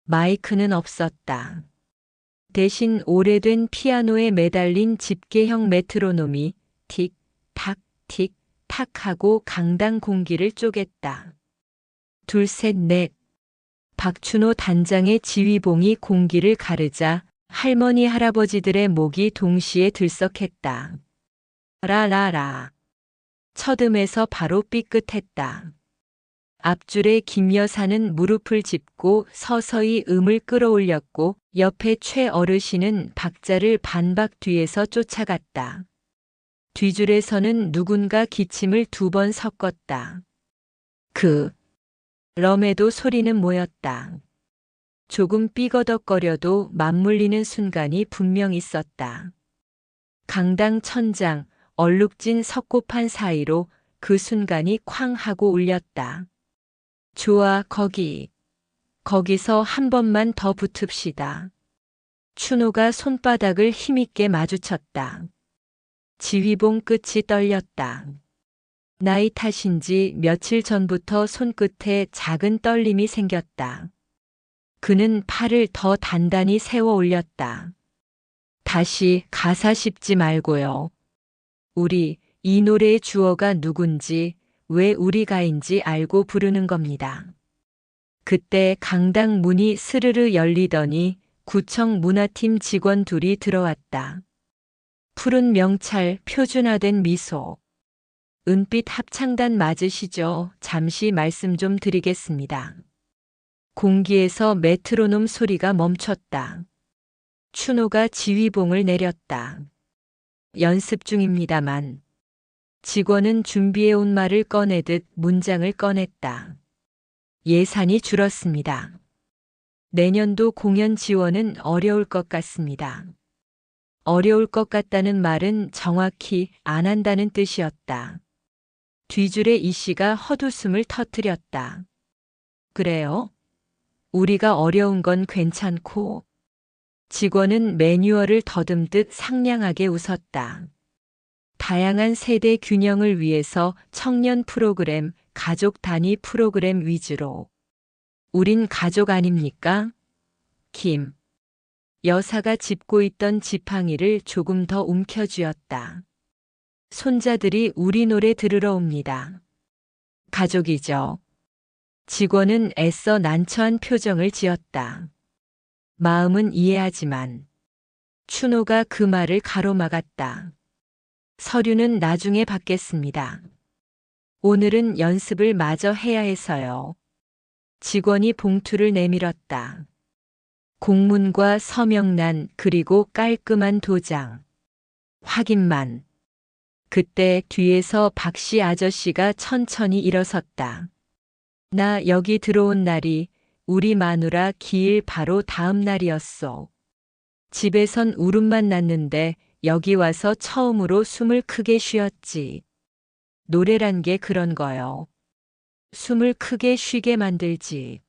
마이크는 없었다. 대신 오래된 피아노에 매달린 집게형 메트로놈이 틱, 탁, 틱, 탁 하고 강당 공기를 쪼갰다. 둘, 셋, 넷. 박춘호 단장의 지휘봉이 공기를 가르자 할머니 할아버지들의 목이 동시에 들썩했다. 라라라. 첫음에서 바로 삐끗했다. 앞줄에 김 여사는 무릎을 짚고 서서히 음을 끌어올렸고 옆에 최 어르신은 박자를 반박 뒤에서 쫓아갔다. 뒤줄에서는 누군가 기침을 2번 섞었다. 럼에도 소리는 모였다. 조금 삐거덕거려도 맞물리는 순간이 분명 있었다. 강당 천장, 얼룩진 석고판 사이로 그 순간이 쾅 하고 울렸다. 좋아, 거기서 한 번만 더 붙읍시다. 춘호가 손바닥을 힘있게 마주쳤다. 지휘봉 끝이 떨렸다. 나이 탓인지 며칠 전부터 손끝에 작은 떨림이 생겼다. 그는 팔을 더 단단히 세워 올렸다. 다시 가사 씹지 말고요. 우리, 이 노래의 주어가 누군지, 왜 우리가인지 알고 부르는 겁니다. 그때 강당 문이 스르르 열리더니 구청 문화팀 직원 둘이 들어왔다. 푸른 명찰, 표준화된 미소. 은빛 합창단 맞으시죠? 잠시 말씀 좀 드리겠습니다. 공기에서 메트로놈 소리가 멈췄다. 춘호가 지휘봉을 내렸다. 연습 중입니다만. 직원은 준비해온 말을 꺼내듯 문장을 꺼냈다. 예산이 줄었습니다. 내년도 공연 지원은 어려울 것 같습니다. 어려울 것 같다는 말은 정확히 안 한다는 뜻이었다. 뒤줄에 이 씨가 헛웃음을 터뜨렸다. 그래요? 우리가 어려운 건 괜찮고. 직원은 매뉴얼을 더듬듯 상냥하게 웃었다. 다양한 세대 균형을 위해서 청년 프로그램, 가족 단위 프로그램 위주로. 우린 가족 아닙니까? 김 여사가 짚고 있던 지팡이를 조금 더 움켜쥐었다. 손자들이 우리 노래 들으러 옵니다. 가족이죠. 직원은 애써 난처한 표정을 지었다. 마음은 이해하지만. 춘호가 그 말을 가로막았다. 서류는 나중에 받겠습니다. 오늘은 연습을 마저 해야 해서요. 직원이 봉투를 내밀었다. 공문과 서명란 그리고 깔끔한 도장. 확인만. 그때 뒤에서 박씨 아저씨가 천천히 일어섰다. 나 여기 들어온 날이 우리 마누라 기일 바로 다음 날이었어. 집에선 울음만 났는데 여기 와서 처음으로 숨을 크게 쉬었지. 노래란 게 그런 거요. 숨을 크게 쉬게 만들지.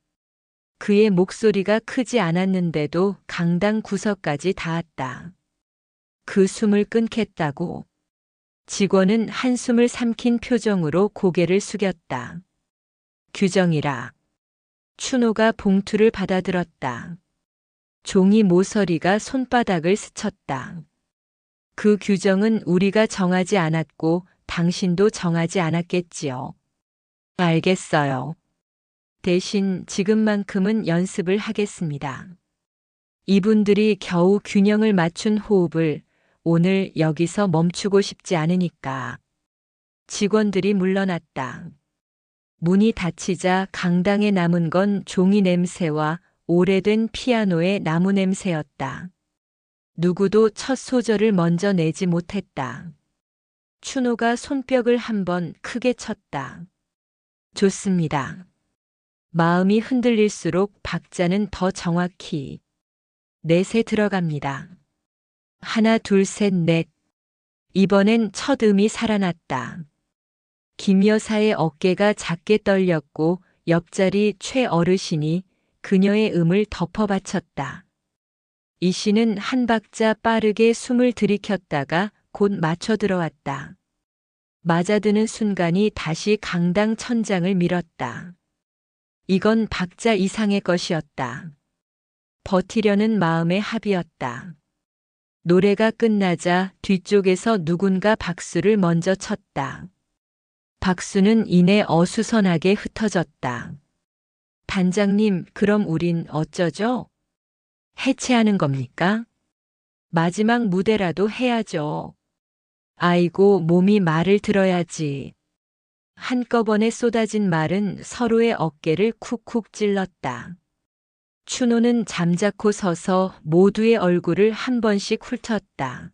그의 목소리가 크지 않았는데도 강당 구석까지 닿았다. 그 숨을 끊겠다고. 직원은 한숨을 삼킨 표정으로 고개를 숙였다. 규정이라. 춘호가 봉투를 받아들었다. 종이 모서리가 손바닥을 스쳤다. 그 규정은 우리가 정하지 않았고 당신도 정하지 않았겠지요. 알겠어요. 대신 지금만큼은 연습을 하겠습니다. 이분들이 겨우 균형을 맞춘 호흡을 오늘 여기서 멈추고 싶지 않으니까. 직원들이 물러났다. 문이 닫히자 강당에 남은 건 종이 냄새와 오래된 피아노의 나무 냄새였다. 누구도 첫 소절을 먼저 내지 못했다. 춘호가 손뼉을 한번 크게 쳤다. 좋습니다. 마음이 흔들릴수록 박자는 더 정확히. 넷에 들어갑니다. 하나, 둘, 셋, 넷. 이번엔 첫 음이 살아났다. 김 여사의 어깨가 작게 떨렸고 옆자리 최 어르신이 그녀의 음을 덮어 바쳤다. 이 씨는 한 박자 빠르게 숨을 들이켰다가 곧 맞춰 들어왔다. 맞아드는 순간이 다시 강당 천장을 밀었다. 이건 박자 이상의 것이었다. 버티려는 마음의 합이었다. 노래가 끝나자 뒤쪽에서 누군가 박수를 먼저 쳤다. 박수는 이내 어수선하게 흩어졌다. 단장님, 그럼 우린 어쩌죠? 해체하는 겁니까? 마지막 무대라도 해야죠. 아이고, 몸이 말을 들어야지. 한꺼번에 쏟아진 말은 서로의 어깨를 쿡쿡 찔렀다. 춘호는 잠자코 서서 모두의 얼굴을 한 번씩 훑었다.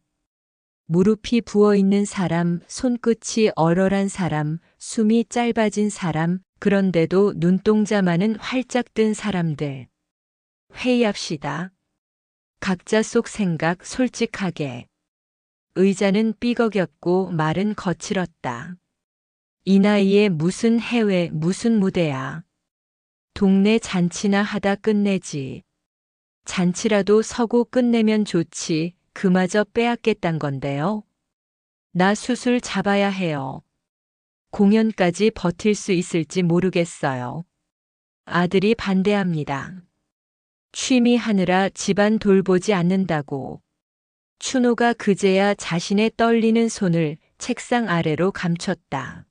무릎이 부어있는 사람, 손끝이 얼얼한 사람, 숨이 짧아진 사람, 그런데도 눈동자만은 활짝 뜬 사람들. 회의합시다. 각자 속 생각 솔직하게. 의자는 삐걱였고 말은 거칠었다. 이 나이에 무슨 해외, 무슨 무대야. 동네 잔치나 하다 끝내지. 잔치라도 서고 끝내면 좋지. 그마저 빼앗겠단 건데요. 나 수술 잡아야 해요. 공연까지 버틸 수 있을지 모르겠어요. 아들이 반대합니다. 취미 하느라 집안 돌보지 않는다고. 춘호가 그제야 자신의 떨리는 손을 책상 아래로 감췄다.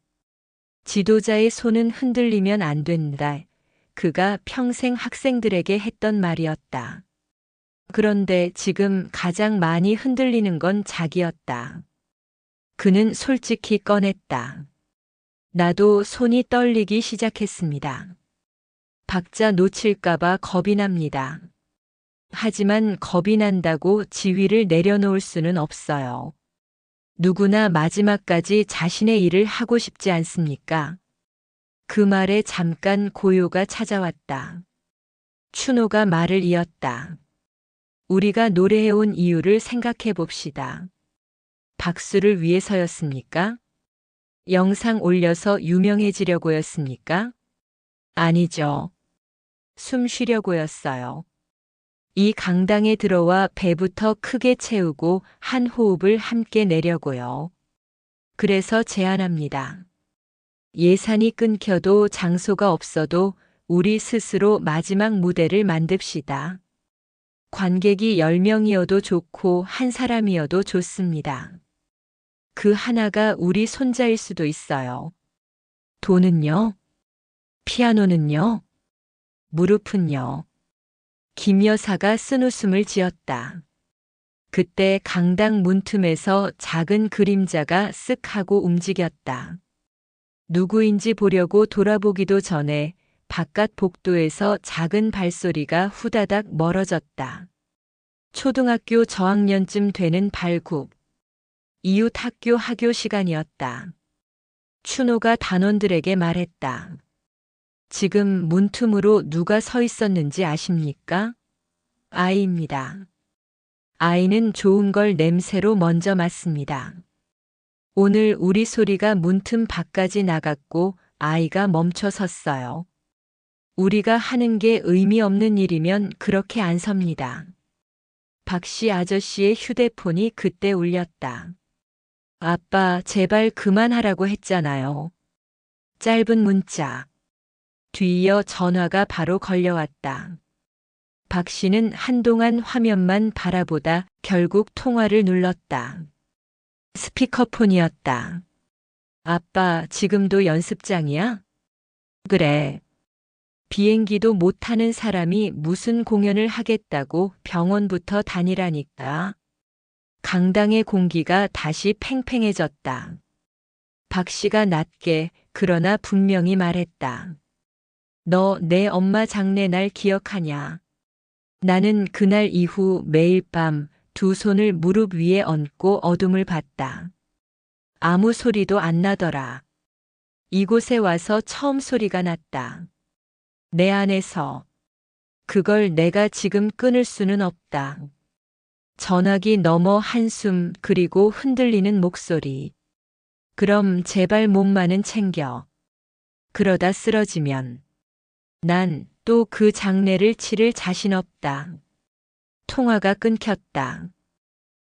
지도자의 손은 흔들리면 안 된다. 그가 평생 학생들에게 했던 말이었다. 그런데 지금 가장 많이 흔들리는 건 자기였다. 그는 솔직히 꺼냈다. 나도 손이 떨리기 시작했습니다. 박자 놓칠까봐 겁이 납니다. 하지만 겁이 난다고 지위를 내려놓을 수는 없어요. 누구나 마지막까지 자신의 일을 하고 싶지 않습니까? 그 말에 잠깐 고요가 찾아왔다. 춘호가 말을 이었다. 우리가 노래해온 이유를 생각해 봅시다. 박수를 위해서였습니까? 영상 올려서 유명해지려고였습니까? 아니죠. 숨 쉬려고였어요. 이 강당에 들어와 배부터 크게 채우고 한 호흡을 함께 내려고요. 그래서 제안합니다. 예산이 끊겨도 장소가 없어도 우리 스스로 마지막 무대를 만듭시다. 관객이 10명이어도 좋고 한 사람이어도 좋습니다. 그 하나가 우리 손자일 수도 있어요. 돈은요? 피아노는요? 무릎은요? 김 여사가 쓴웃음을 지었다. 그때 강당 문틈에서 작은 그림자가 쓱 하고 움직였다. 누구인지 보려고 돌아보기도 전에 바깥 복도에서 작은 발소리가 후다닥 멀어졌다. 초등학교 저학년쯤 되는 발굽. 이웃 학교 하교 시간이었다. 춘호가 단원들에게 말했다. 지금 문틈으로 누가 서 있었는지 아십니까? 아이입니다. 아이는 좋은 걸 냄새로 먼저 맡습니다. 오늘 우리 소리가 문틈 밖까지 나갔고 아이가 멈춰 섰어요. 우리가 하는 게 의미 없는 일이면 그렇게 안 섭니다. 박씨 아저씨의 휴대폰이 그때 울렸다. 아빠, 제발 그만하라고 했잖아요. 짧은 문자. 뒤이어 전화가 바로 걸려왔다. 박 씨는 한동안 화면만 바라보다 결국 통화를 눌렀다. 스피커폰이었다. 아빠, 지금도 연습장이야? 그래. 비행기도 못 타는 사람이 무슨 공연을 하겠다고 병원부터 다니라니까. 강당의 공기가 다시 팽팽해졌다. 박 씨가 낮게 그러나 분명히 말했다. 너 내 엄마 장례날 기억하냐? 나는 그날 이후 매일 밤 두 손을 무릎 위에 얹고 어둠을 봤다. 아무 소리도 안 나더라. 이곳에 와서 처음 소리가 났다. 내 안에서. 그걸 내가 지금 끊을 수는 없다. 전화기 너머 한숨 그리고 흔들리는 목소리. 그럼 제발 몸만은 챙겨. 그러다 쓰러지면. 난 또 그 장례를 치를 자신 없다. 통화가 끊겼다.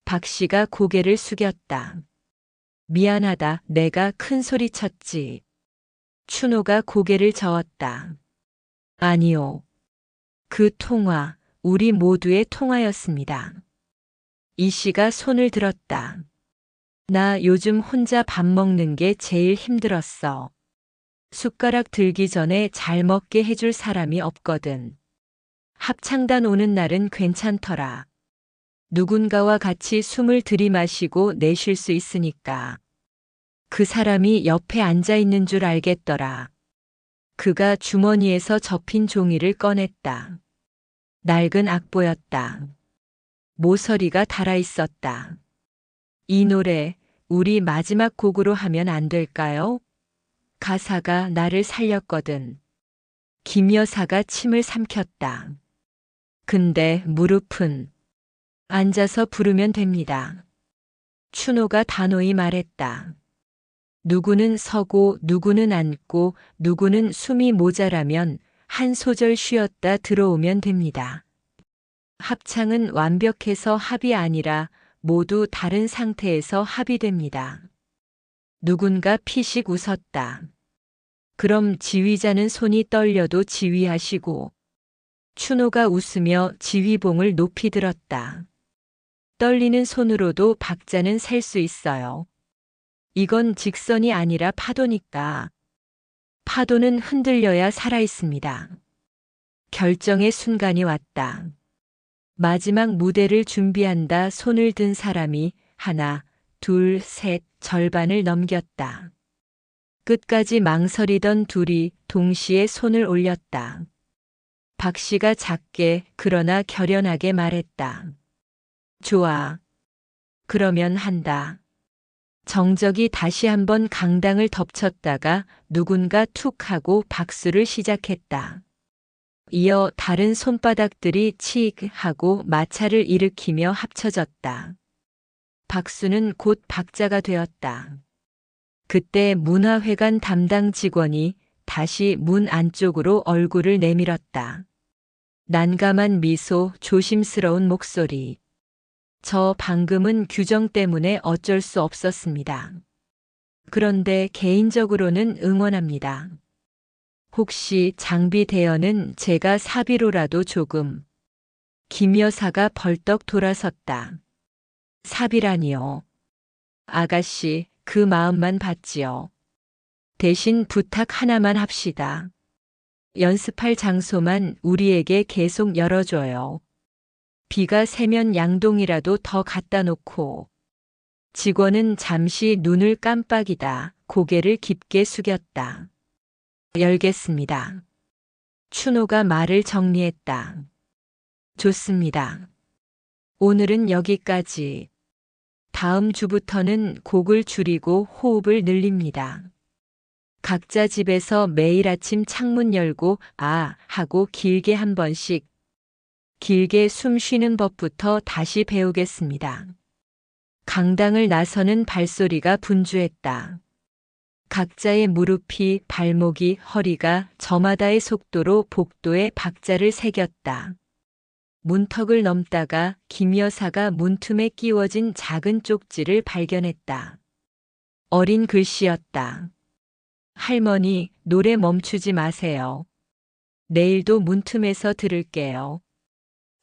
박 씨가 고개를 숙였다. 미안하다. 내가 큰 소리 쳤지. 춘호가 고개를 저었다. 아니요. 그 통화, 우리 모두의 통화였습니다. 이 씨가 손을 들었다. 나 요즘 혼자 밥 먹는 게 제일 힘들었어. 숟가락 들기 전에 잘 먹게 해줄 사람이 없거든. 합창단 오는 날은 괜찮더라. 누군가와 같이 숨을 들이마시고 내쉴 수 있으니까. 그 사람이 옆에 앉아 있는 줄 알겠더라. 그가 주머니에서 접힌 종이를 꺼냈다. 낡은 악보였다. 모서리가 달아 있었다. 이 노래, 우리 마지막 곡으로 하면 안 될까요? 가사가 나를 살렸거든. 김 여사가 침을 삼켰다. 근데 무릎은 앉아서 부르면 됩니다. 춘호가 단호히 말했다. 누구는 서고 누구는 앉고 누구는 숨이 모자라면 한 소절 쉬었다 들어오면 됩니다. 합창은 완벽해서 합이 아니라 모두 다른 상태에서 합이 됩니다. 누군가 피식 웃었다. 그럼 지휘자는 손이 떨려도 지휘하시고. 춘호가 웃으며 지휘봉을 높이 들었다. 떨리는 손으로도 박자는 셀 수 있어요. 이건 직선이 아니라 파도니까. 파도는 흔들려야 살아있습니다. 결정의 순간이 왔다. 마지막 무대를 준비한다. 손을 든 사람이 하나, 둘, 셋, 절반을 넘겼다. 끝까지 망설이던 둘이 동시에 손을 올렸다. 박 씨가 작게 그러나 결연하게 말했다. 좋아. 그러면 한다. 정적이 다시 한번 강당을 덮쳤다가 누군가 툭 하고 박수를 시작했다. 이어 다른 손바닥들이 칙 하고 마찰을 일으키며 합쳐졌다. 박수는 곧 박자가 되었다. 그때 문화회관 담당 직원이 다시 문 안쪽으로 얼굴을 내밀었다. 난감한 미소, 조심스러운 목소리. 저 방금은 규정 때문에 어쩔 수 없었습니다. 그런데 개인적으로는 응원합니다. 혹시 장비 대여는 제가 사비로라도 조금. 김 여사가 벌떡 돌아섰다. 사비라니요. 아가씨, 그 마음만 받지요. 대신 부탁 하나만 합시다. 연습할 장소만 우리에게 계속 열어줘요. 비가 새면 양동이라도 더 갖다 놓고. 직원은 잠시 눈을 깜빡이다 고개를 깊게 숙였다. 열겠습니다. 춘호가 말을 정리했다. 좋습니다. 오늘은 여기까지. 다음 주부터는 곡을 줄이고 호흡을 늘립니다. 각자 집에서 매일 아침 창문 열고 아 하고 길게 한 번씩 길게 숨 쉬는 법부터 다시 배우겠습니다. 강당을 나서는 발소리가 분주했다. 각자의 무릎이, 발목이, 허리가 저마다의 속도로 복도에 박자를 새겼다. 문턱을 넘다가 김 여사가 문틈에 끼워진 작은 쪽지를 발견했다. 어린 글씨였다. 할머니, 노래 멈추지 마세요. 내일도 문틈에서 들을게요.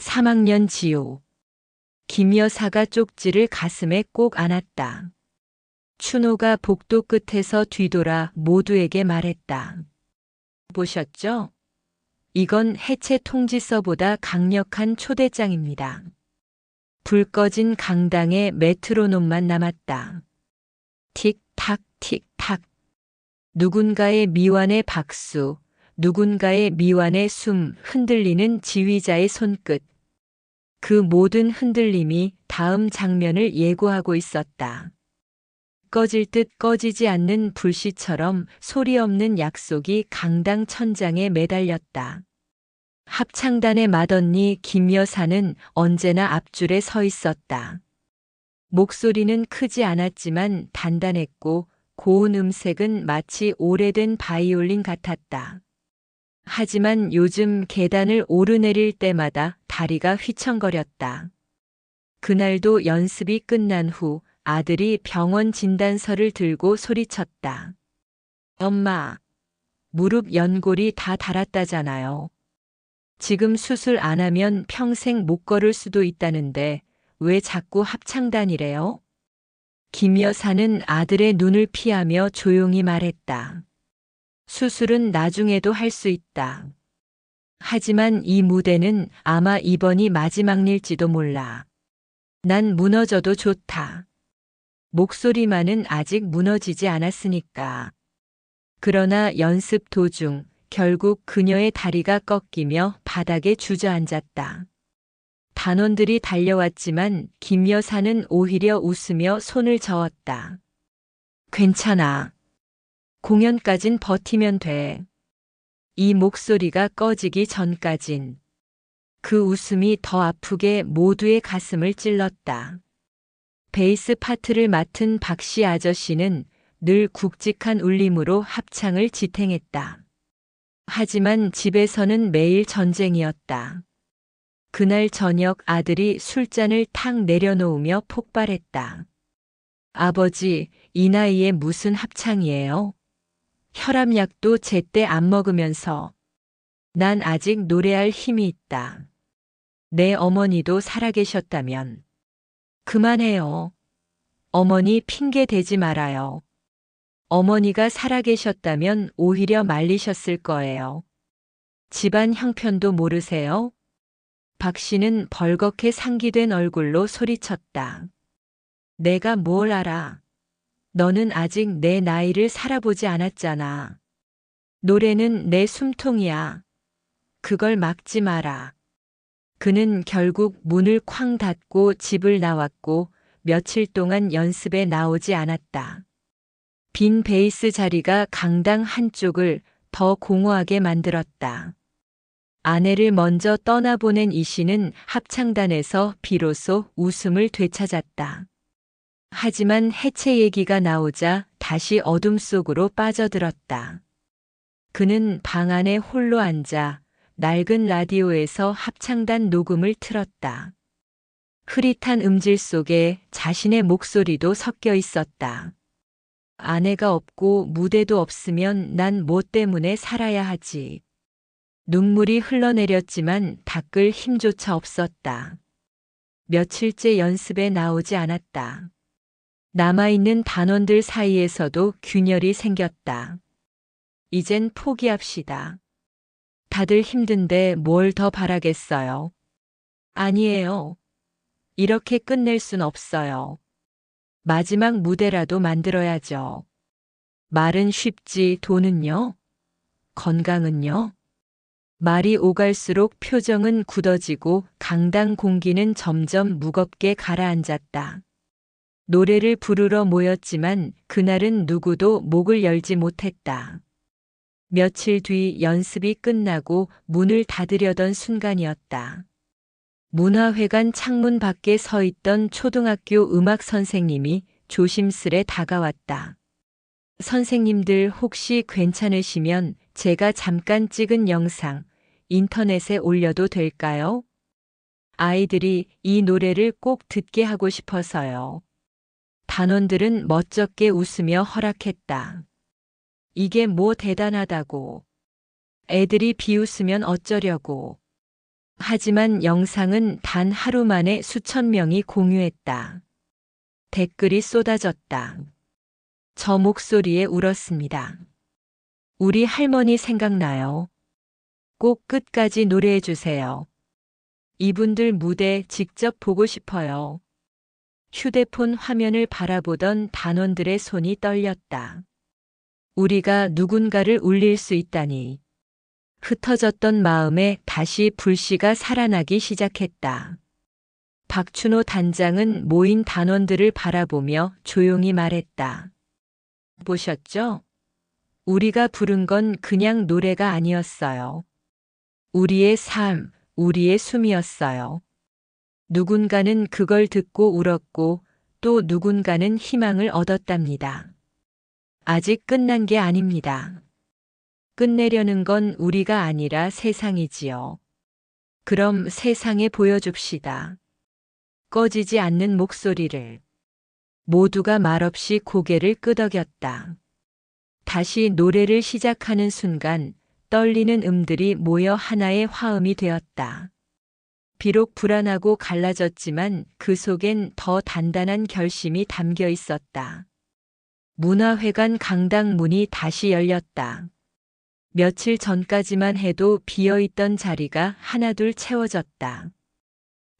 3학년 지호. 김 여사가 쪽지를 가슴에 꼭 안았다. 춘호가 복도 끝에서 뒤돌아 모두에게 말했다. 보셨죠? 이건 해체 통지서보다 강력한 초대장입니다. 불 꺼진 강당에 메트로놈만 남았다. 틱탁 틱탁. 누군가의 미완의 박수, 누군가의 미완의 숨, 흔들리는 지휘자의 손끝. 그 모든 흔들림이 다음 장면을 예고하고 있었다. 꺼질 듯 꺼지지 않는 불씨처럼 소리 없는 약속이 강당 천장에 매달렸다. 합창단의 맏언니 김 여사는 언제나 앞줄에 서 있었다. 목소리는 크지 않았지만 단단했고 고운 음색은 마치 오래된 바이올린 같았다. 하지만 요즘 계단을 오르내릴 때마다 다리가 휘청거렸다. 그날도 연습이 끝난 후 아들이 병원 진단서를 들고 소리쳤다. 엄마, 무릎 연골이 다 닳았다잖아요. 지금 수술 안 하면 평생 못 걸을 수도 있다는데 왜 자꾸 합창단이래요? 김 여사는 아들의 눈을 피하며 조용히 말했다. 수술은 나중에도 할 수 있다. 하지만 이 무대는 아마 이번이 마지막 일지도 몰라. 난 무너져도 좋다. 목소리만은 아직 무너지지 않았으니까. 그러나 연습 도중 결국 그녀의 다리가 꺾이며 바닥에 주저앉았다. 단원들이 달려왔지만 김 여사는 오히려 웃으며 손을 저었다. 괜찮아. 공연까진 버티면 돼. 이 목소리가 꺼지기 전까진. 그 웃음이 더 아프게 모두의 가슴을 찔렀다. 베이스 파트를 맡은 박씨 아저씨는 늘 굵직한 울림으로 합창을 지탱했다. 하지만 집에서는 매일 전쟁이었다. 그날 저녁 아들이 술잔을 탁 내려놓으며 폭발했다. 아버지, 이 나이에 무슨 합창이에요? 혈압약도 제때 안 먹으면서. 난 아직 노래할 힘이 있다. 내 어머니도 살아계셨다면. 그만해요. 어머니 핑계 대지 말아요. 어머니가 살아계셨다면 오히려 말리셨을 거예요. 집안 형편도 모르세요? 박 씨는 벌겋게 상기된 얼굴로 소리쳤다. 내가 뭘 알아? 너는 아직 내 나이를 살아보지 않았잖아. 노래는 내 숨통이야. 그걸 막지 마라. 그는 결국 문을 쾅 닫고 집을 나왔고 며칠 동안 연습에 나오지 않았다. 빈 베이스 자리가 강당 한쪽을 더 공허하게 만들었다. 아내를 먼저 떠나보낸 이 씨는 합창단에서 비로소 웃음을 되찾았다. 하지만 해체 얘기가 나오자 다시 어둠 속으로 빠져들었다. 그는 방 안에 홀로 앉아 낡은 라디오에서 합창단 녹음을 틀었다. 흐릿한 음질 속에 자신의 목소리도 섞여 있었다. 아내가 없고 무대도 없으면 난 뭐 때문에 살아야 하지. 눈물이 흘러내렸지만 닦을 힘조차 없었다. 며칠째 연습에 나오지 않았다. 남아있는 단원들 사이에서도 균열이 생겼다. 이젠 포기합시다. 다들 힘든데 뭘 더 바라겠어요. 아니에요. 이렇게 끝낼 순 없어요. 마지막 무대라도 만들어야죠. 말은 쉽지 돈은요? 건강은요? 말이 오갈수록 표정은 굳어지고 강당 공기는 점점 무겁게 가라앉았다. 노래를 부르러 모였지만 그날은 누구도 목을 열지 못했다. 며칠 뒤 연습이 끝나고 문을 닫으려던 순간이었다. 문화회관 창문 밖에 서 있던 초등학교 음악 선생님이 조심스레 다가왔다. 선생님들 혹시 괜찮으시면 제가 잠깐 찍은 영상 인터넷에 올려도 될까요? 아이들이 이 노래를 꼭 듣게 하고 싶어서요. 단원들은 멋쩍게 웃으며 허락했다. 이게 뭐 대단하다고. 애들이 비웃으면 어쩌려고. 하지만 영상은 단 하루 만에 수천 명이 공유했다. 댓글이 쏟아졌다. 저 목소리에 울었습니다. 우리 할머니 생각나요. 꼭 끝까지 노래해 주세요. 이분들 무대 직접 보고 싶어요. 휴대폰 화면을 바라보던 단원들의 손이 떨렸다. 우리가 누군가를 울릴 수 있다니. 흩어졌던 마음에 다시 불씨가 살아나기 시작했다. 박춘호 단장은 모인 단원들을 바라보며 조용히 말했다. 보셨죠? 우리가 부른 건 그냥 노래가 아니었어요. 우리의 삶, 우리의 숨이었어요. 누군가는 그걸 듣고 울었고 또 누군가는 희망을 얻었답니다. 아직 끝난 게 아닙니다. 끝내려는 건 우리가 아니라 세상이지요. 그럼 세상에 보여줍시다. 꺼지지 않는 목소리를. 모두가 말없이 고개를 끄덕였다. 다시 노래를 시작하는 순간 떨리는 음들이 모여 하나의 화음이 되었다. 비록 불안하고 갈라졌지만 그 속엔 더 단단한 결심이 담겨 있었다. 문화회관 강당 문이 다시 열렸다. 며칠 전까지만 해도 비어있던 자리가 하나둘 채워졌다.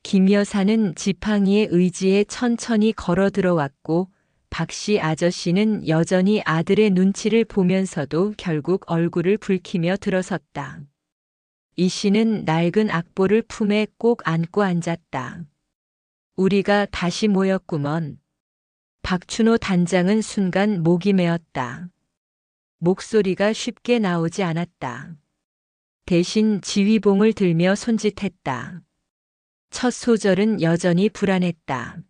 김 여사는 지팡이의 의지에 천천히 걸어 들어왔고 박씨 아저씨는 여전히 아들의 눈치를 보면서도 결국 얼굴을 붉히며 들어섰다. 이 씨는 낡은 악보를 품에 꼭 안고 앉았다. 우리가 다시 모였구먼. 박춘호 단장은 순간 목이 메었다. 목소리가 쉽게 나오지 않았다. 대신 지휘봉을 들며 손짓했다. 첫 소절은 여전히 불안했다.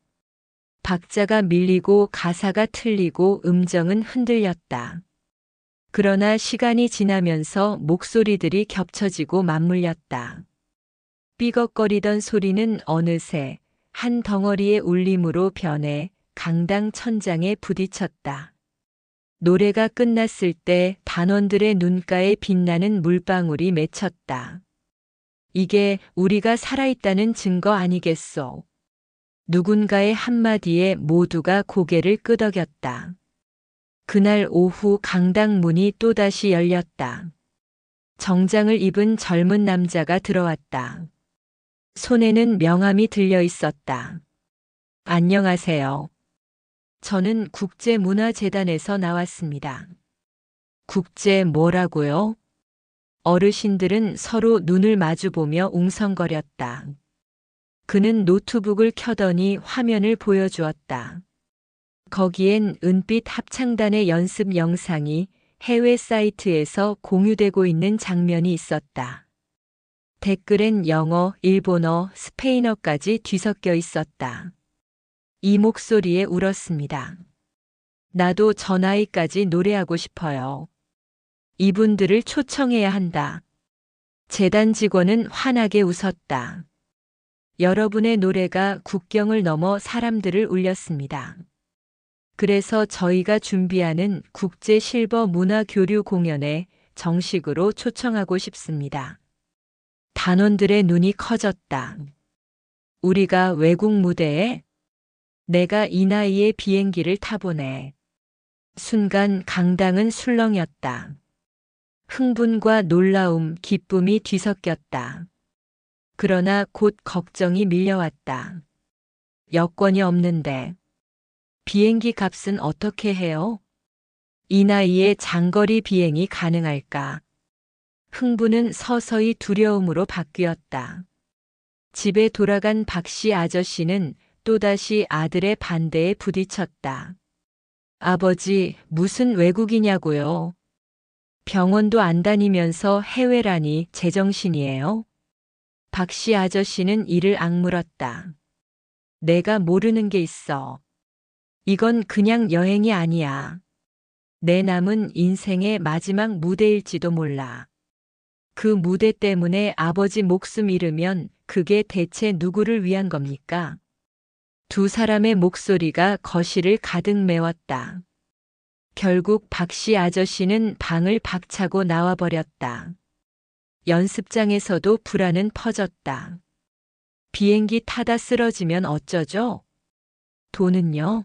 박자가 밀리고 가사가 틀리고 음정은 흔들렸다. 그러나 시간이 지나면서 목소리들이 겹쳐지고 맞물렸다. 삐걱거리던 소리는 어느새 한 덩어리의 울림으로 변해 강당 천장에 부딪혔다. 노래가 끝났을 때 단원들의 눈가에 빛나는 물방울이 맺혔다. 이게 우리가 살아있다는 증거 아니겠소? 누군가의 한마디에 모두가 고개를 끄덕였다. 그날 오후 강당 문이 또다시 열렸다. 정장을 입은 젊은 남자가 들어왔다. 손에는 명함이 들려 있었다. 안녕하세요. 저는 국제문화재단에서 나왔습니다. 국제 뭐라고요? 어르신들은 서로 눈을 마주보며 웅성거렸다. 그는 노트북을 켜더니 화면을 보여주었다. 거기엔 은빛 합창단의 연습 영상이 해외 사이트에서 공유되고 있는 장면이 있었다. 댓글엔 영어, 일본어, 스페인어까지 뒤섞여 있었다. 이 목소리에 울었습니다. 나도 저 나이까지 노래하고 싶어요. 이분들을 초청해야 한다. 재단 직원은 환하게 웃었다. 여러분의 노래가 국경을 넘어 사람들을 울렸습니다. 그래서 저희가 준비하는 국제 실버 문화 교류 공연에 정식으로 초청하고 싶습니다. 단원들의 눈이 커졌다. 우리가 외국 무대에? 내가 이 나이에 비행기를 타보네. 순간 강당은 술렁였다. 흥분과 놀라움, 기쁨이 뒤섞였다. 그러나 곧 걱정이 밀려왔다. 여권이 없는데 비행기 값은 어떻게 해요? 이 나이에 장거리 비행이 가능할까? 흥분은 서서히 두려움으로 바뀌었다. 집에 돌아간 박씨 아저씨는 또다시 아들의 반대에 부딪혔다. 아버지, 무슨 외국이냐고요? 병원도 안 다니면서 해외라니 제정신이에요? 박씨 아저씨는 이를 악물었다. 내가 모르는 게 있어. 이건 그냥 여행이 아니야. 내 남은 인생의 마지막 무대일지도 몰라. 그 무대 때문에 아버지 목숨 잃으면 그게 대체 누구를 위한 겁니까? 두 사람의 목소리가 거실을 가득 메웠다. 결국 박씨 아저씨는 방을 박차고 나와버렸다. 연습장에서도 불안은 퍼졌다. 비행기 타다 쓰러지면 어쩌죠? 돈은요?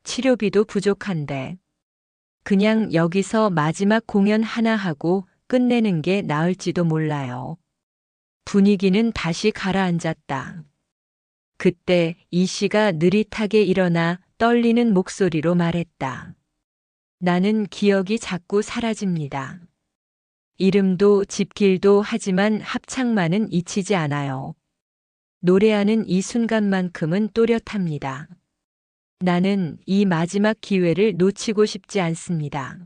치료비도 부족한데. 그냥 여기서 마지막 공연 하나 하고 끝내는 게 나을지도 몰라요. 분위기는 다시 가라앉았다. 그때 이 씨가 느릿하게 일어나 떨리는 목소리로 말했다. 나는 기억이 자꾸 사라집니다. 이름도 집길도 하지만 합창만은 잊히지 않아요. 노래하는 이 순간만큼은 또렷합니다. 나는 이 마지막 기회를 놓치고 싶지 않습니다.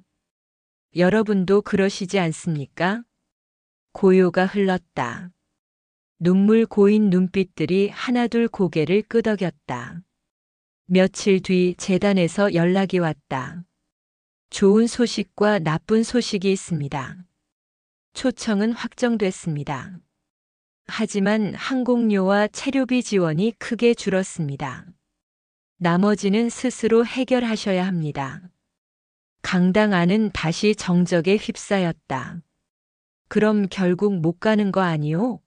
여러분도 그러시지 않습니까? 고요가 흘렀다. 눈물 고인 눈빛들이 하나둘 고개를 끄덕였다. 며칠 뒤 재단에서 연락이 왔다. 좋은 소식과 나쁜 소식이 있습니다. 초청은 확정됐습니다. 하지만 항공료와 체류비 지원이 크게 줄었습니다. 나머지는 스스로 해결하셔야 합니다. 강당 안은 다시 정적에 휩싸였다. 그럼 결국 못 가는 거 아니오?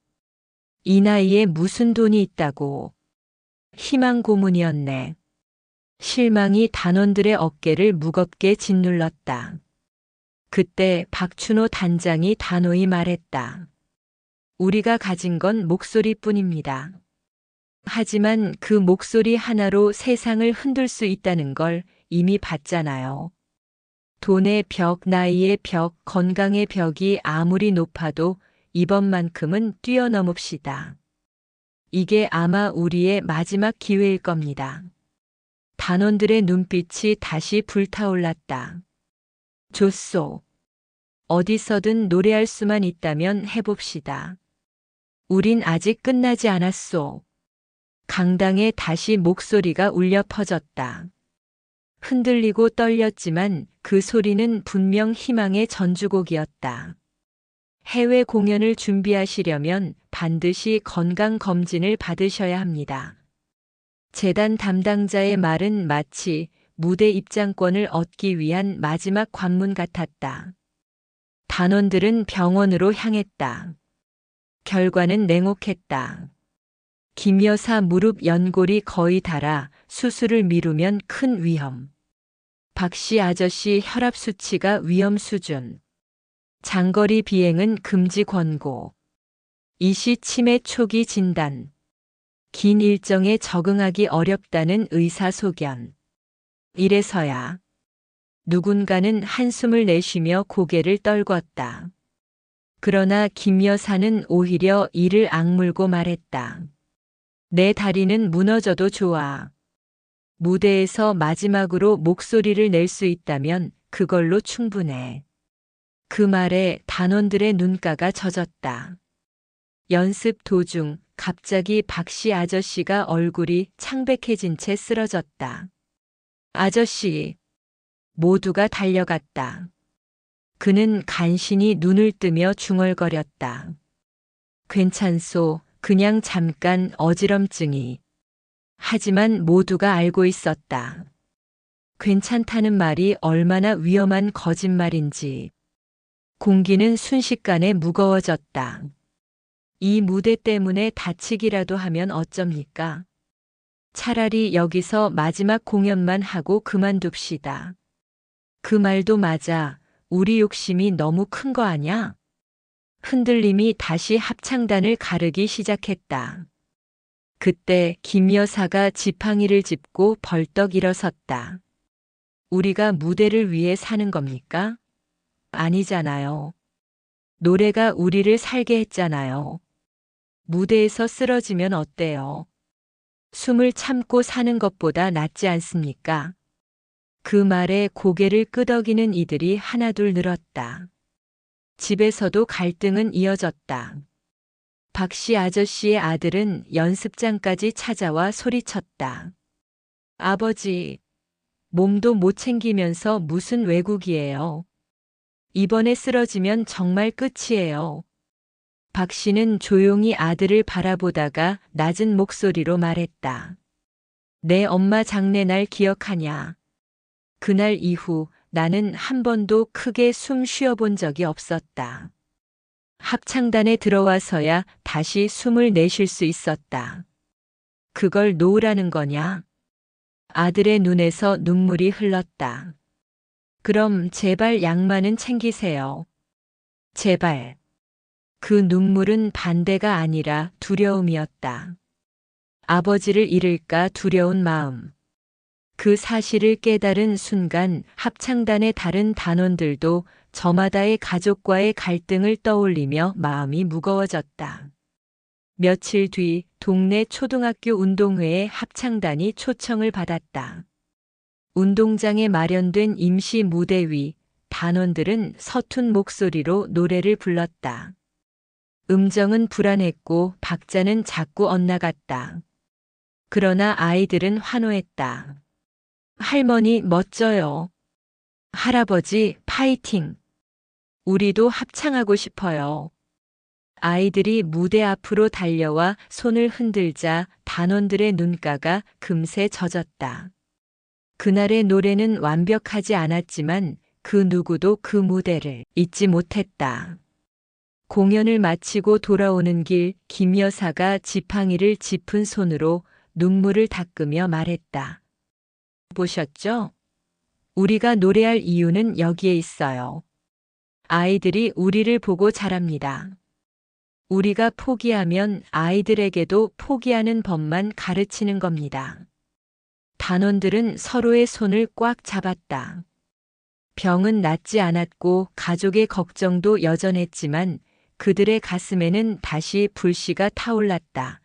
이 나이에 무슨 돈이 있다고. 희망 고문이었네. 실망이 단원들의 어깨를 무겁게 짓눌렀다. 그때 박춘호 단장이 단호히 말했다. 우리가 가진 건 목소리뿐입니다. 하지만 그 목소리 하나로 세상을 흔들 수 있다는 걸 이미 봤잖아요. 돈의 벽, 나이의 벽, 건강의 벽이 아무리 높아도 이번만큼은 뛰어넘읍시다. 이게 아마 우리의 마지막 기회일 겁니다. 단원들의 눈빛이 다시 불타올랐다. 좋소. 어디서든 노래할 수만 있다면 해봅시다. 우린 아직 끝나지 않았소. 강당에 다시 목소리가 울려 퍼졌다. 흔들리고 떨렸지만 그 소리는 분명 희망의 전주곡이었다. 해외 공연을 준비하시려면 반드시 건강검진을 받으셔야 합니다. 재단 담당자의 말은 마치 무대 입장권을 얻기 위한 마지막 관문 같았다. 단원들은 병원으로 향했다. 결과는 냉혹했다. 김 여사 무릎 연골이 거의 닳아 수술을 미루면 큰 위험. 박 씨 아저씨 혈압 수치가 위험 수준. 장거리 비행은 금지 권고. 이시 치매 초기 진단. 긴 일정에 적응하기 어렵다는 의사 소견. 이래서야 누군가는 한숨을 내쉬며 고개를 떨궜다. 그러나 김 여사는 오히려 이를 악물고 말했다. 내 다리는 무너져도 좋아. 무대에서 마지막으로 목소리를 낼 수 있다면 그걸로 충분해. 그 말에 단원들의 눈가가 젖었다. 연습 도중 갑자기 박 씨 아저씨가 얼굴이 창백해진 채 쓰러졌다. 아저씨. 모두가 달려갔다. 그는 간신히 눈을 뜨며 중얼거렸다. 괜찮소. 그냥 잠깐 어지럼증이. 하지만 모두가 알고 있었다. 괜찮다는 말이 얼마나 위험한 거짓말인지. 공기는 순식간에 무거워졌다. 이 무대 때문에 다치기라도 하면 어쩝니까? 차라리 여기서 마지막 공연만 하고 그만둡시다. 그 말도 맞아. 우리 욕심이 너무 큰 거 아냐? 흔들림이 다시 합창단을 가르기 시작했다. 그때 김 여사가 지팡이를 짚고 벌떡 일어섰다. 우리가 무대를 위해 사는 겁니까? 아니잖아요. 노래가 우리를 살게 했잖아요. 무대에서 쓰러지면 어때요? 숨을 참고 사는 것보다 낫지 않습니까? 그 말에 고개를 끄덕이는 이들이 하나둘 늘었다. 집에서도 갈등은 이어졌다. 박 씨 아저씨의 아들은 연습장까지 찾아와 소리쳤다. 아버지, 몸도 못 챙기면서 무슨 외국이에요. 이번에 쓰러지면 정말 끝이에요. 박 씨는 조용히 아들을 바라보다가 낮은 목소리로 말했다. 내 엄마 장례날 기억하냐? 그날 이후 나는 한 번도 크게 숨 쉬어본 적이 없었다. 합창단에 들어와서야 다시 숨을 내쉴 수 있었다. 그걸 놓으라는 거냐? 아들의 눈에서 눈물이 흘렀다. 그럼 제발 양말은 챙기세요. 제발. 그 눈물은 반대가 아니라 두려움이었다. 아버지를 잃을까 두려운 마음. 그 사실을 깨달은 순간 합창단의 다른 단원들도 저마다의 가족과의 갈등을 떠올리며 마음이 무거워졌다. 며칠 뒤 동네 초등학교 운동회에 합창단이 초청을 받았다. 운동장에 마련된 임시 무대 위 단원들은 서툰 목소리로 노래를 불렀다. 음정은 불안했고 박자는 자꾸 엇나갔다. 그러나 아이들은 환호했다. 할머니 멋져요. 할아버지 파이팅. 우리도 합창하고 싶어요. 아이들이 무대 앞으로 달려와 손을 흔들자 단원들의 눈가가 금세 젖었다. 그날의 노래는 완벽하지 않았지만 그 누구도 그 무대를 잊지 못했다. 공연을 마치고 돌아오는 길 김 여사가 지팡이를 짚은 손으로 눈물을 닦으며 말했다. 보셨죠? 우리가 노래할 이유는 여기에 있어요. 아이들이 우리를 보고 자랍니다. 우리가 포기하면 아이들에게도 포기하는 법만 가르치는 겁니다. 단원들은 서로의 손을 꽉 잡았다. 병은 낫지 않았고 가족의 걱정도 여전했지만 그들의 가슴에는 다시 불씨가 타올랐다.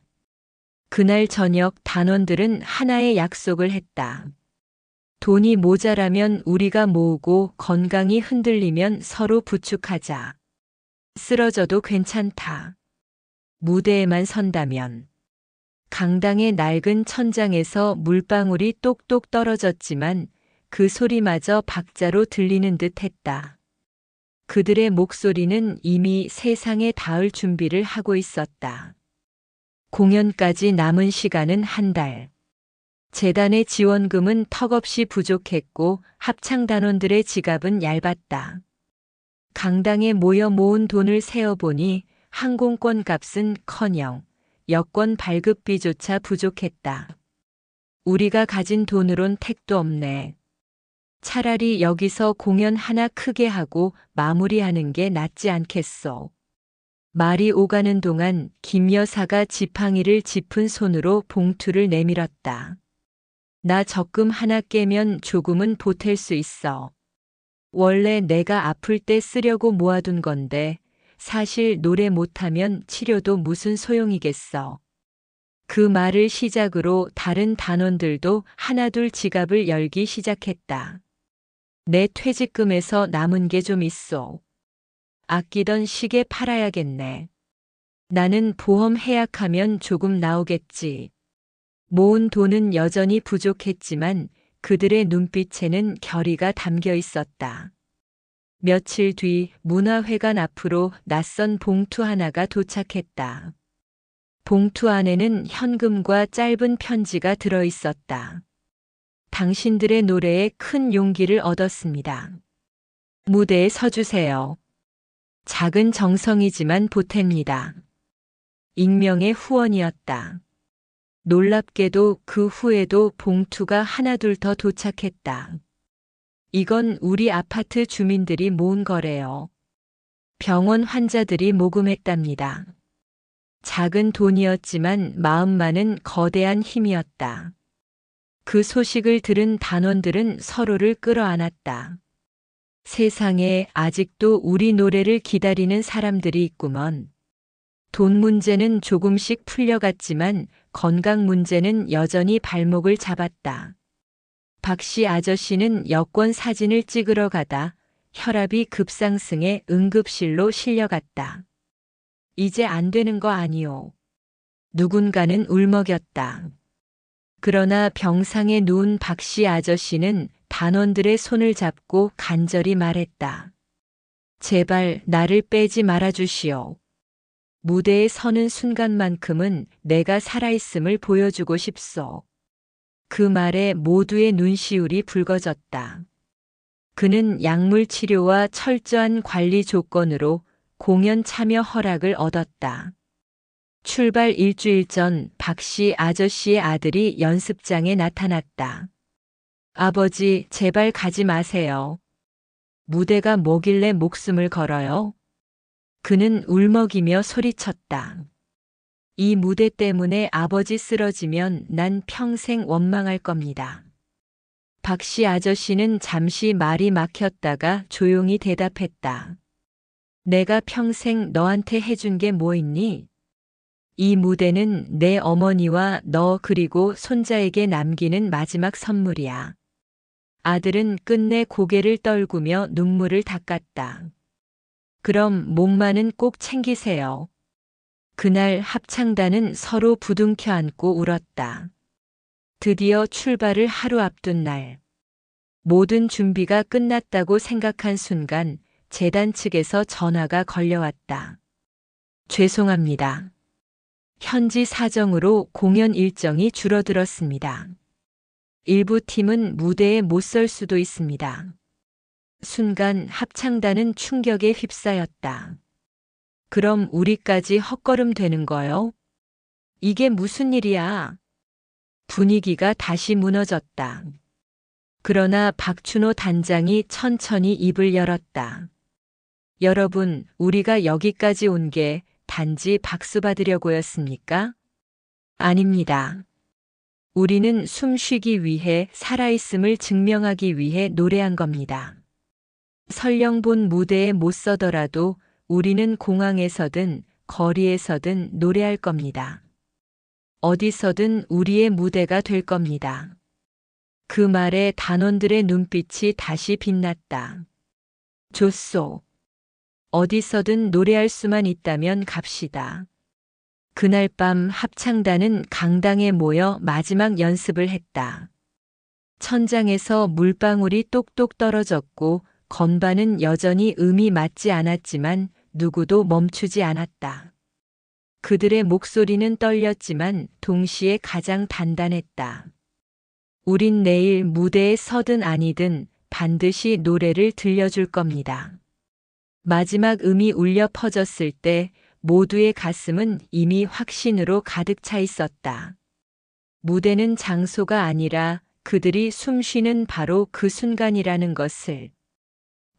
그날 저녁 단원들은 하나의 약속을 했다. 돈이 모자라면 우리가 모으고 건강이 흔들리면 서로 부축하자. 쓰러져도 괜찮다. 무대에만 선다면. 강당의 낡은 천장에서 물방울이 똑똑 떨어졌지만 그 소리마저 박자로 들리는 듯 했다. 그들의 목소리는 이미 세상에 닿을 준비를 하고 있었다. 공연까지 남은 시간은 한 달. 재단의 지원금은 턱없이 부족했고 합창단원들의 지갑은 얇았다. 강당에 모여 모은 돈을 세어보니 항공권 값은 커녕 여권 발급비조차 부족했다. 우리가 가진 돈으론 택도 없네. 차라리 여기서 공연 하나 크게 하고 마무리하는 게 낫지 않겠소. 말이 오가는 동안 김 여사가 지팡이를 짚은 손으로 봉투를 내밀었다. 나 적금 하나 깨면 조금은 보탤 수 있어. 원래 내가 아플 때 쓰려고 모아둔 건데 사실 노래 못하면 치료도 무슨 소용이겠어. 그 말을 시작으로 다른 단원들도 하나둘 지갑을 열기 시작했다. 내 퇴직금에서 남은 게 좀 있어. 아끼던 시계 팔아야겠네. 나는 보험 해약하면 조금 나오겠지. 모은 돈은 여전히 부족했지만 그들의 눈빛에는 결의가 담겨 있었다. 며칠 뒤 문화회관 앞으로 낯선 봉투 하나가 도착했다. 봉투 안에는 현금과 짧은 편지가 들어 있었다. 당신들의 노래에 큰 용기를 얻었습니다. 무대에 서주세요. 작은 정성이지만 보탭니다. 익명의 후원이었다. 놀랍게도 그 후에도 봉투가 하나둘 더 도착했다. 이건 우리 아파트 주민들이 모은 거래요. 병원 환자들이 모금했답니다. 작은 돈이었지만 마음만은 거대한 힘이었다. 그 소식을 들은 단원들은 서로를 끌어안았다. 세상에 아직도 우리 노래를 기다리는 사람들이 있구먼. 돈 문제는 조금씩 풀려갔지만 건강 문제는 여전히 발목을 잡았다. 박씨 아저씨는 여권 사진을 찍으러 가다 혈압이 급상승해 응급실로 실려갔다. 이제 안 되는 거 아니오. 누군가는 울먹였다. 그러나 병상에 누운 박씨 아저씨는 단원들의 손을 잡고 간절히 말했다. 제발 나를 빼지 말아주시오. 무대에 서는 순간만큼은 내가 살아있음을 보여주고 싶소. 그 말에 모두의 눈시울이 붉어졌다. 그는 약물 치료와 철저한 관리 조건으로 공연 참여 허락을 얻었다. 출발 일주일 전 박씨 아저씨의 아들이 연습장에 나타났다. 아버지, 제발 가지 마세요. 무대가 뭐길래 목숨을 걸어요? 그는 울먹이며 소리쳤다. 이 무대 때문에 아버지 쓰러지면 난 평생 원망할 겁니다. 박씨 아저씨는 잠시 말이 막혔다가 조용히 대답했다. 내가 평생 너한테 해준 게 뭐 있니? 이 무대는 내 어머니와 너 그리고 손자에게 남기는 마지막 선물이야. 아들은 끝내 고개를 떨구며 눈물을 닦았다. 그럼 몸만은 꼭 챙기세요. 그날 합창단은 서로 부둥켜 안고 울었다. 드디어 출발을 하루 앞둔 날. 모든 준비가 끝났다고 생각한 순간 재단 측에서 전화가 걸려왔다. 죄송합니다. 현지 사정으로 공연 일정이 줄어들었습니다. 일부 팀은 무대에 못 설 수도 있습니다. 순간 합창단은 충격에 휩싸였다. 그럼 우리까지 헛걸음 되는 거요? 이게 무슨 일이야? 분위기가 다시 무너졌다. 그러나 박춘호 단장이 천천히 입을 열었다. 여러분, 우리가 여기까지 온 게 단지 박수 받으려고였습니까? 아닙니다. 우리는 숨 쉬기 위해 살아있음을 증명하기 위해 노래한 겁니다. 설령 본 무대에 못 서더라도 우리는 공항에서든 거리에서든 노래할 겁니다. 어디서든 우리의 무대가 될 겁니다. 그 말에 단원들의 눈빛이 다시 빛났다. 좋소. 어디서든 노래할 수만 있다면 갑시다. 그날 밤 합창단은 강당에 모여 마지막 연습을 했다. 천장에서 물방울이 똑똑 떨어졌고 건반은 여전히 음이 맞지 않았지만 누구도 멈추지 않았다. 그들의 목소리는 떨렸지만 동시에 가장 단단했다. 우린 내일 무대에 서든 아니든 반드시 노래를 들려줄 겁니다. 마지막 음이 울려 퍼졌을 때 모두의 가슴은 이미 확신으로 가득 차 있었다. 무대는 장소가 아니라 그들이 숨 쉬는 바로 그 순간이라는 것을.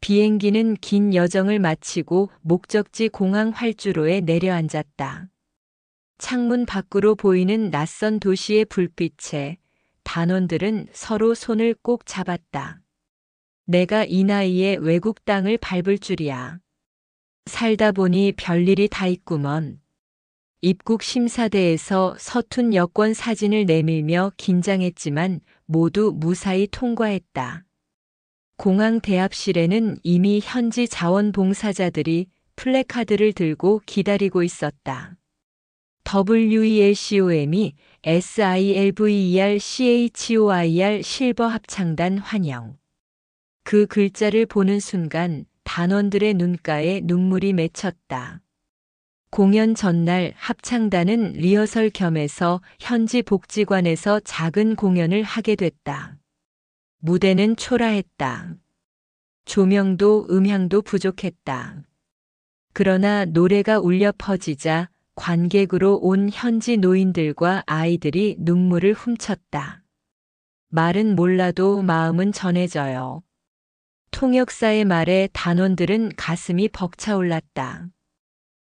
비행기는 긴 여정을 마치고 목적지 공항 활주로에 내려앉았다. 창문 밖으로 보이는 낯선 도시의 불빛에 단원들은 서로 손을 꼭 잡았다. 내가 이 나이에 외국 땅을 밟을 줄이야. 살다 보니 별일이 다 있구먼. 입국 심사대에서 서툰 여권 사진을 내밀며 긴장했지만 모두 무사히 통과했다. 공항 대합실에는 이미 현지 자원봉사자들이 플래카드를 들고 기다리고 있었다. WELCOM이 SILVERCHOIR 실버 합창단 환영. 그 글자를 보는 순간 단원들의 눈가에 눈물이 맺혔다. 공연 전날 합창단은 리허설 겸해서 현지 복지관에서 작은 공연을 하게 됐다. 무대는 초라했다. 조명도 음향도 부족했다. 그러나 노래가 울려 퍼지자 관객으로 온 현지 노인들과 아이들이 눈물을 훔쳤다. 말은 몰라도 마음은 전해져요. 통역사의 말에 단원들은 가슴이 벅차올랐다.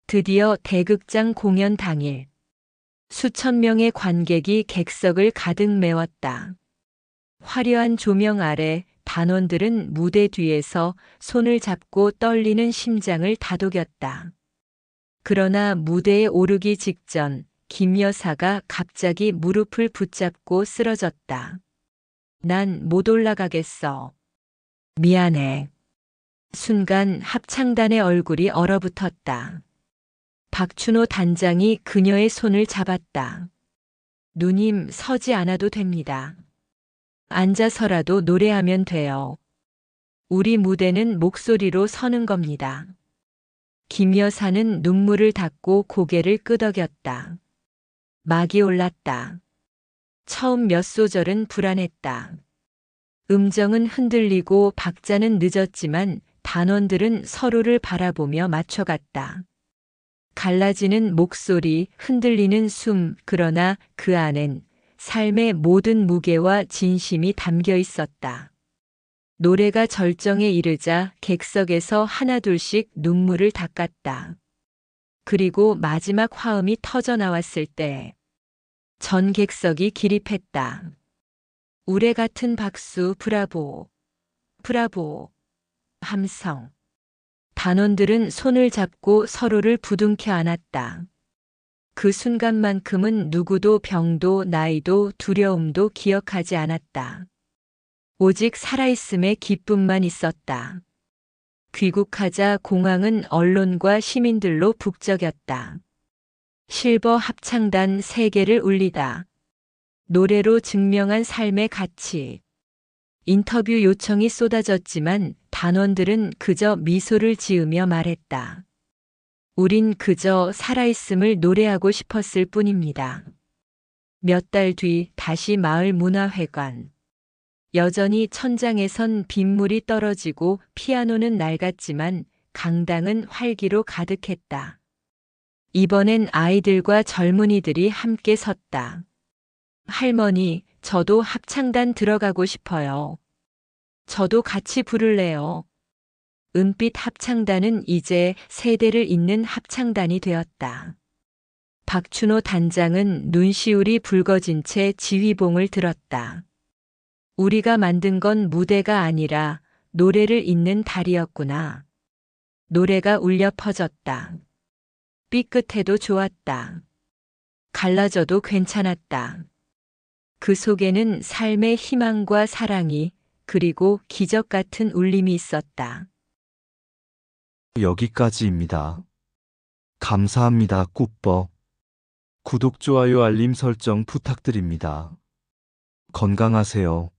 드디어 대극장 공연 당일. 수천 명의 관객이 객석을 가득 메웠다. 화려한 조명 아래 단원들은 무대 뒤에서 손을 잡고 떨리는 심장을 다독였다. 그러나 무대에 오르기 직전 김 여사가 갑자기 무릎을 붙잡고 쓰러졌다. 난 못 올라가겠어. 미안해. 순간 합창단의 얼굴이 얼어붙었다. 박춘호 단장이 그녀의 손을 잡았다. 누님, 서지 않아도 됩니다. 앉아서라도 노래하면 돼요. 우리 무대는 목소리로 서는 겁니다. 김 여사는 눈물을 닦고 고개를 끄덕였다. 막이 올랐다. 처음 몇 소절은 불안했다. 음정은 흔들리고 박자는 늦었지만 단원들은 서로를 바라보며 맞춰갔다. 갈라지는 목소리, 흔들리는 숨, 그러나 그 안엔 삶의 모든 무게와 진심이 담겨 있었다. 노래가 절정에 이르자 객석에서 하나둘씩 눈물을 닦았다. 그리고 마지막 화음이 터져 나왔을 때 전 객석이 기립했다. 우레 같은 박수, 브라보, 브라보, 함성. 단원들은 손을 잡고 서로를 부둥켜 안았다. 그 순간만큼은 누구도 병도 나이도 두려움도 기억하지 않았다. 오직 살아있음의 기쁨만 있었다. 귀국하자 공항은 언론과 시민들로 북적였다. 실버 합창단 3개를 울리다. 노래로 증명한 삶의 가치. 인터뷰 요청이 쏟아졌지만 단원들은 그저 미소를 지으며 말했다. 우린 그저 살아있음을 노래하고 싶었을 뿐입니다. 몇 달 뒤 다시 마을 문화회관. 여전히 천장에선 빗물이 떨어지고 피아노는 낡았지만 강당은 활기로 가득했다. 이번엔 아이들과 젊은이들이 함께 섰다. 할머니, 저도 합창단 들어가고 싶어요. 저도 같이 부를래요. 은빛 합창단은 이제 세대를 잇는 합창단이 되었다. 박춘호 단장은 눈시울이 붉어진 채 지휘봉을 들었다. 우리가 만든 건 무대가 아니라 노래를 잇는 달이었구나. 노래가 울려 퍼졌다. 삐끗해도 좋았다. 갈라져도 괜찮았다. 그 속에는 삶의 희망과 사랑이 그리고 기적 같은 울림이 있었다. 여기까지입니다. 감사합니다, 꾸뻐. 구독, 좋아요, 알림 설정 부탁드립니다. 건강하세요.